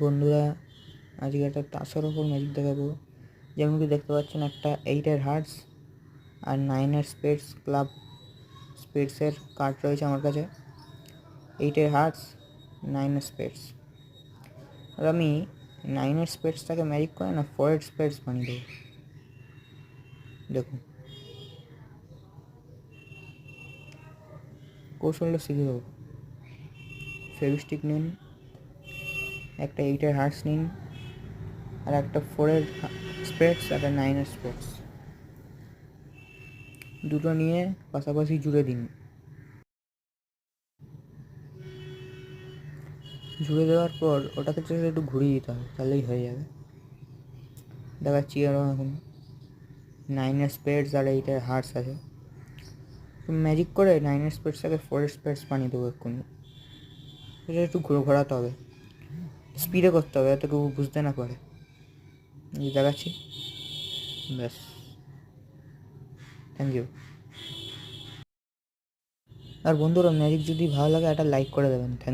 বন্ধুরা, আজকে একটা তাসের ওপর ম্যাজিক দেখাবো। যেমন কি দেখতে পাচ্ছেন, একটা 8-এর হার্টস আর 9-এর স্পেডস ক্লাব স্পেডসের কার্ড রয়েছে আমার কাছে। 8-এর হার্টস, 9-এর স্পেডস। আর আমি 9-এর স্পেডসটাকে ম্যাজিক করে না 4-এর স্পেডস বানিয়ে দেবো। দেখুন, কৌশলটা শিখে দেবো। ফেভিস্টিক নিন, একটা 8-এর হার্টস নিন, আর একটা 4-এর স্পেডস আর একটা 9-এর স্পেডস, দুটো নিয়ে পাশাপাশি জুড়ে দিন। জুড়ে দেওয়ার পর ওটাকে just একটু ঘুরিয়ে দিতে হবে, তাহলেই হয়ে যাবে। দেখাচ্ছি আরও এখন। 9-এর স্পেডস আর 8-এর হার্টস আছে। ম্যাজিক করে 9-এর স্পেডসটাকে 4-এর স্পেডস বানিয়ে দেবো এক্ষুনি। এটা একটু ঘোরাতে হবে, স্পিডে করতে হবে যাতে কেউ বুঝতে না পারে। এই দেখাচ্ছি, ব্যাস। Thank you. আর বন্ধুরা, ম্যাজিক যদি ভালো লাগে একটা লাইক করে দেবেন। থ্যাংক